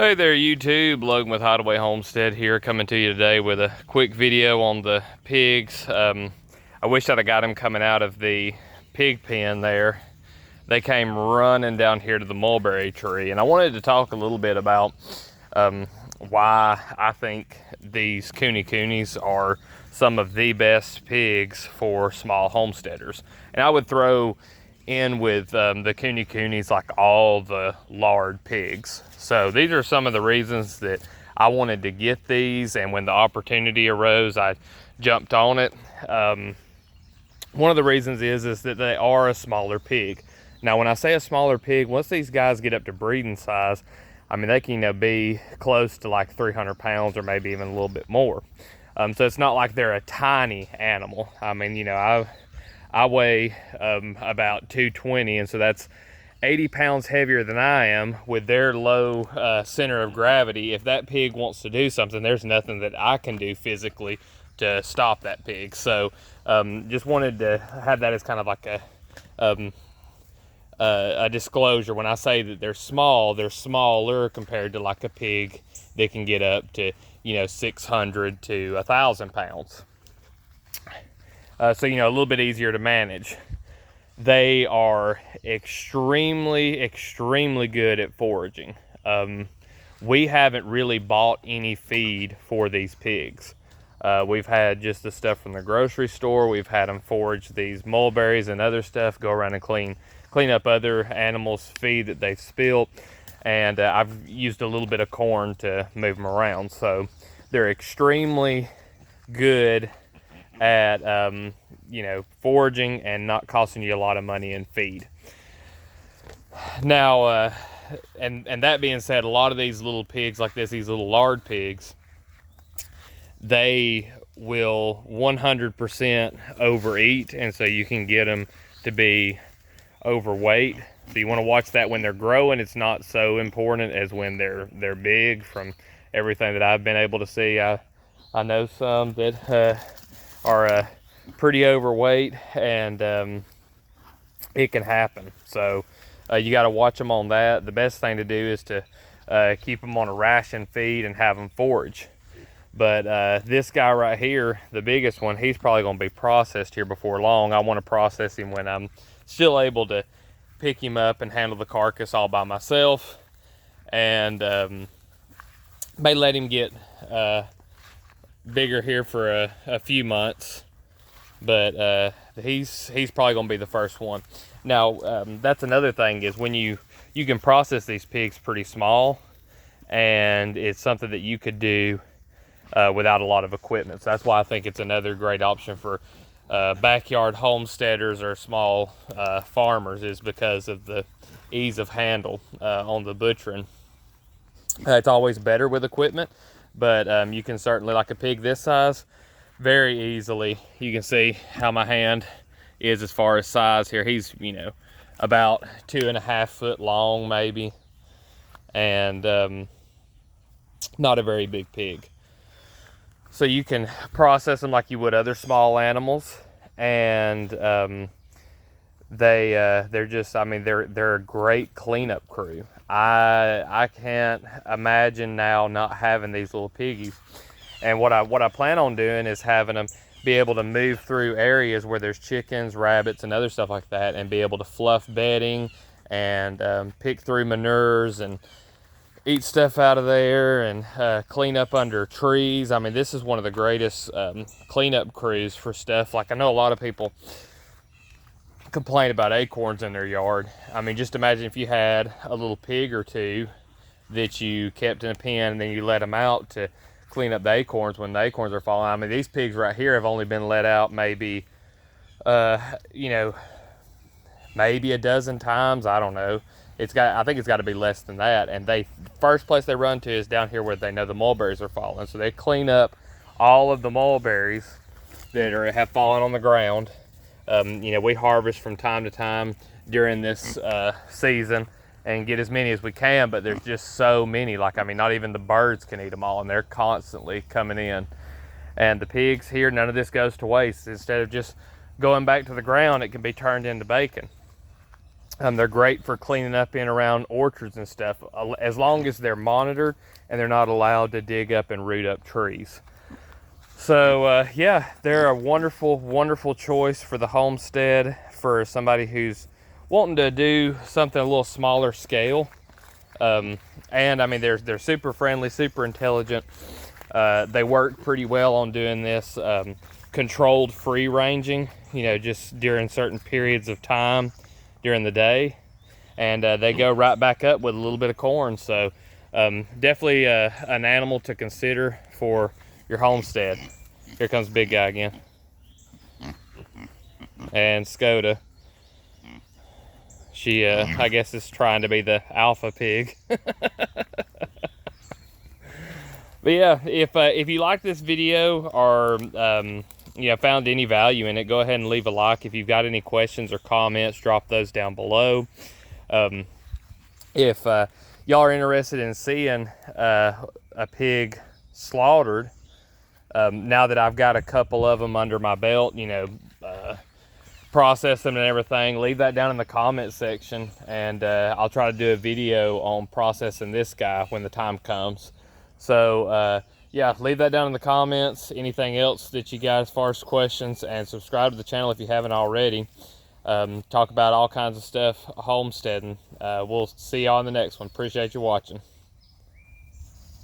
Hey there YouTube, Logan with Hideaway Homestead here, coming to you today with a quick video on the pigs. I wish I'd have got them coming out of the pig pen there. They came running down here to the mulberry tree, and I wanted to talk a little bit about why I think these Kunekunes are some of the best pigs for small homesteaders. And I would throw in with the Kunekunes like all the lard pigs. So these are some of the reasons that I wanted to get these, and when the opportunity arose, I jumped on it. One of the reasons is that they are a smaller pig. Now, when I say a smaller pig, once these guys get up to breeding size, I mean, they can be close to like 300 pounds or maybe even a little bit more. So it's not like they're a tiny animal. I mean, I weigh about 220, and so that's 80 pounds heavier than I am. With their low center of gravity, if that pig wants to do something, there's nothing that I can do physically to stop that pig. So just wanted to have that as kind of like a disclosure. When I say that they're small, they're smaller compared to like a pig that can get up to 600 to 1,000 pounds. So a little bit easier to manage. They are extremely good at foraging. We haven't really bought any feed for these pigs. We've had just the stuff from the grocery store. We've had them forage these mulberries and other stuff, go around and clean up other animals' feed that they've spilled, and I've used a little bit of corn to move them around. So they're extremely good at foraging and not costing you a lot of money in feed. Now, and that being said, a lot of these little pigs like this, these little lard pigs, they will 100% overeat, and so you can get them to be overweight. So you want to watch that when they're growing. It's not so important as when they're big. From everything that I've been able to see, I know some that are pretty overweight, and it can happen. So you got to watch them on that. The best thing to do is to keep them on a ration feed and have them forage. But this guy right here, the biggest one, he's probably going to be processed here before long. I want to process him when I'm still able to pick him up and handle the carcass all by myself, and may let him get bigger here for a few months. But he's probably going to be the first one. Now, that's another thing, is when you can process these pigs pretty small, and it's something that you could do without a lot of equipment. So that's why I think it's another great option for backyard homesteaders or small farmers, is because of the ease of handle on the butchering. It's always better with equipment, but you can certainly, like a pig this size, very easily. You can see how my hand is as far as size here. He's about 2.5 foot long maybe, and not a very big pig. So you can process them like you would other small animals, and they're just, I mean, they're a great cleanup crew. I can't imagine now not having these little piggies. And what I plan on doing is having them be able to move through areas where there's chickens, rabbits, and other stuff like that, and be able to fluff bedding and pick through manures and eat stuff out of there, and clean up under trees. I mean, this is one of the greatest cleanup crews for stuff. Like, I know a lot of people complain about acorns in their yard. I mean, just imagine if you had a little pig or two that you kept in a pen, and then you let them out to clean up the acorns when the acorns are falling. I mean, these pigs right here have only been let out maybe maybe a dozen times. I don't know. I think it's got to be less than that. And first place they run to is down here where they know the mulberries are falling. So they clean up all of the mulberries that have fallen on the ground. We harvest from time to time during this season and get as many as we can, but there's just so many. Like, I mean, not even the birds can eat them all, and they're constantly coming in. And the pigs here, none of this goes to waste. Instead of just going back to the ground, it can be turned into bacon. They're great for cleaning up in around orchards and stuff, as long as they're monitored and they're not allowed to dig up and root up trees. So yeah, they're a wonderful, wonderful choice for the Homestead for somebody who's wanting to do something a little smaller scale. And I mean, they're super friendly, super intelligent. They work pretty well on doing this controlled free ranging, you know, just during certain periods of time during the day. And they go right back up with a little bit of corn. So definitely an animal to consider for your homestead. Here comes big guy again. And Skoda. She, I guess, is trying to be the alpha pig. But yeah, if you like this video or found any value in it, go ahead and leave a like. If you've got any questions or comments, drop those down below. If y'all are interested in seeing a pig slaughtered, now that I've got a couple of them under my belt, you know, process them and everything, leave that down in the comment section, and I'll try to do a video on processing this guy when the time comes. So yeah, leave that down in the comments. Anything else that you got as far as questions, and subscribe to the channel if you haven't already. Talk about all kinds of stuff homesteading. We'll see y'all in the next one. Appreciate you watching.